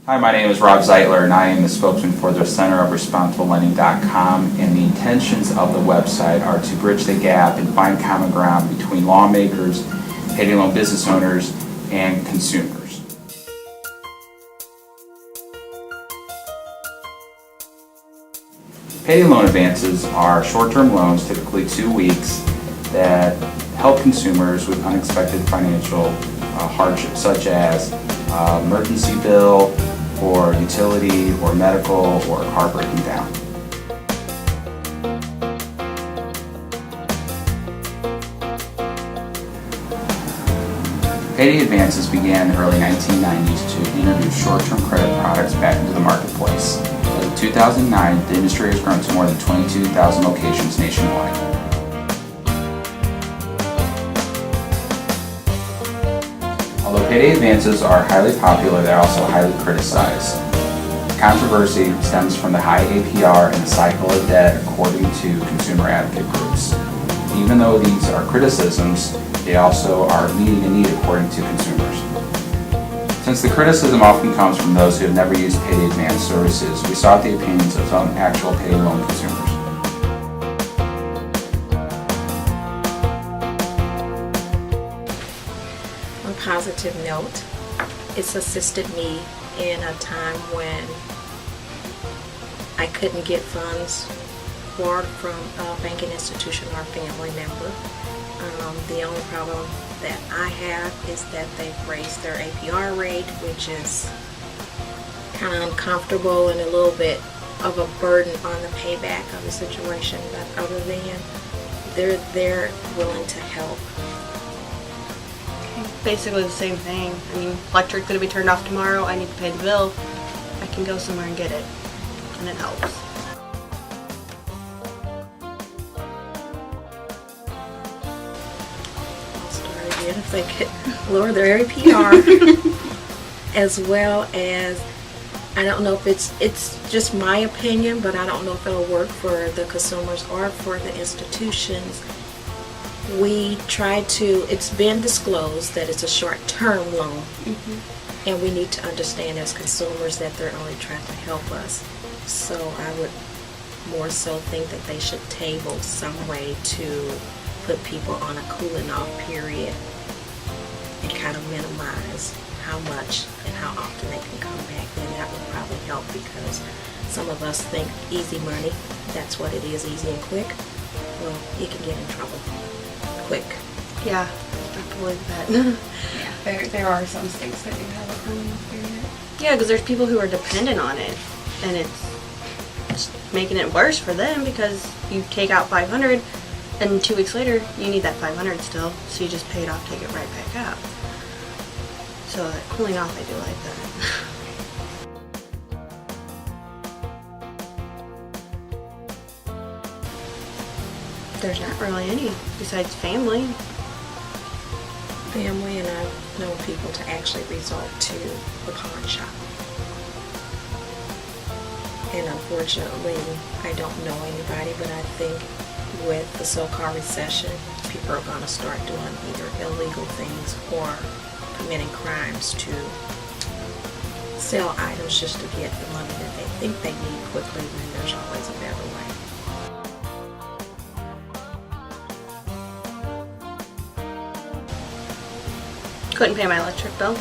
Hi, my name is Rob Zeitler, and I am the spokesman for the Center of ResponsibleLending.com, and the intentions of the website are to bridge the gap and find common ground between lawmakers, payday loan business owners, and consumers. Payday loan advances are short-term loans, typically 2 weeks, that help consumers with unexpected financial hardship, such as emergency bill, or utility, or medical, or a car breaking down. Payday advances began in the early 1990s to introduce short-term credit products back into the marketplace. As of 2009, the industry has grown to more than 22,000 locations nationwide. Although payday advances are highly popular, they're also highly criticized. Controversy stems from the high APR and the cycle of debt, according to consumer advocate groups. Even though these are criticisms, they also are meeting a need according to consumers. Since the criticism often comes from those who have never used payday advance services, we sought the opinions of some actual payday loan consumers. On a positive note, it's assisted me in a time when I couldn't get funds borrowed from a banking institution or a family member. The only problem that I have is that they've raised their APR rate, which is kind of uncomfortable and a little bit of a burden on the payback of the situation. But other than they're willing to help. Basically the same thing. I mean, electric's going to be turned off tomorrow. I need to pay the bill. I can go somewhere and get it, and it helps. If they could lower their APR, as well as, I don't know if it's just my opinion, but I don't know if it'll work for the consumers or for the institutions. We try to, it's been disclosed that it's a short-term loan, and we need to understand as consumers that they're only trying to help us. So I would more so think that they should table some way to put people on a cooling off period and kind of minimize how much and how often they can come back. Then that would probably help, because some of us think easy money, that's what it is, easy and quick. Well, you can get in trouble quick. Yeah, I believe that. Yeah, there are some states that do have a cooling off period. Yeah, because there's people who are dependent on it, and it's making it worse for them, because you take out $500 and 2 weeks later you need that $500 still, so you just pay it off, take it right back out. So that cooling off, I do like that. There's not really any besides family. Family, and I've known people to actually resort to the pawn shop. And unfortunately, I don't know anybody, but I think with the so-called recession, people are going to start doing either illegal things or committing crimes to sell items just to get the money that they think they need quickly, when there's always a better way. Couldn't pay my electric bill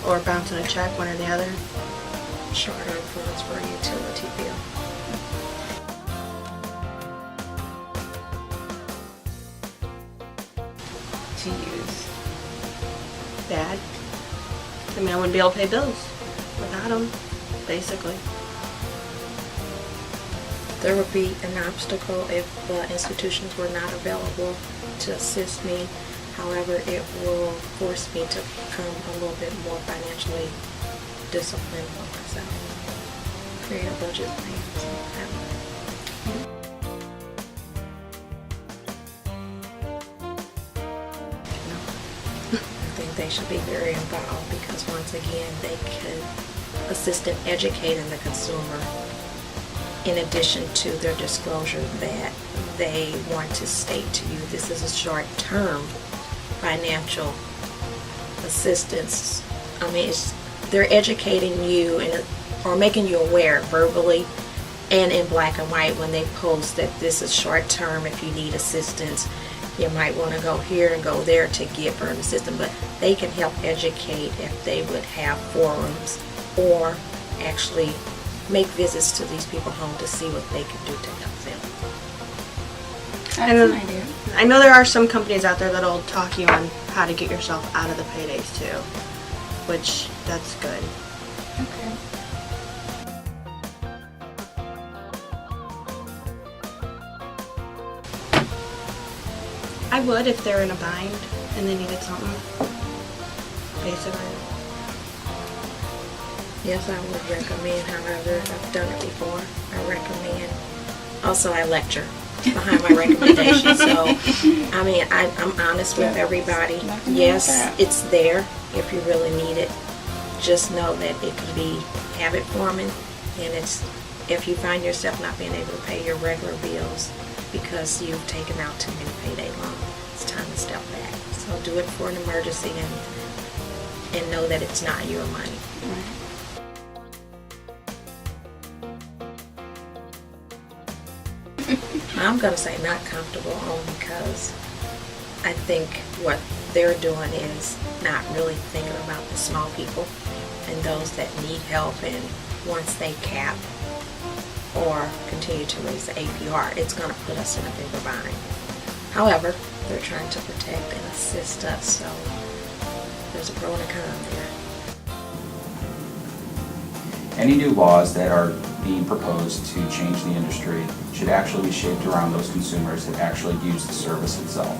or bouncing a check, one or the other. Shorter funds for a utility bill. To use. Bad. I mean, I wouldn't be able to pay bills without them, basically. There would be an obstacle if the institutions were not available to assist me. However, it will force me to become a little bit more financially disciplined for myself. Create a budget plan. I think they should be very involved, because once again, they could assist in educating the consumer, in addition to their disclosure that they want to state to you this is a short-term financial assistance. I mean, they're educating you and or making you aware verbally and in black and white when they post that this is short term. If you need assistance, you might want to go here and go there to get burn assistance, but they can help educate if they would have forums or actually make visits to these people's home to see what they can do to help them. That's an idea. I know there are some companies out there that'll talk you on how to get yourself out of the paydays too, which that's good. Okay. I would if they're in a bind and they needed something. Basically. Yes, I would recommend, however, I've done it before. I recommend. Also, I lecture behind my recommendation. So, I mean, I'm honest with everybody. Nothing wrong with Yes, that. it's there if you really need it. Just know that it can be habit forming, and it's if you find yourself not being able to pay your regular bills because you've taken out too many payday loans, it's time to step back. So do it for an emergency and know that it's not your money. Right. I'm going to say not comfortable only because I think what they're doing is not really thinking about the small people and those that need help, and once they cap or continue to raise the APR, it's going to put us in a bigger bind. However, they're trying to protect and assist us, so there's a pro and a con there. Any new laws that are being proposed to change the industry should actually be shaped around those consumers that actually use the service itself.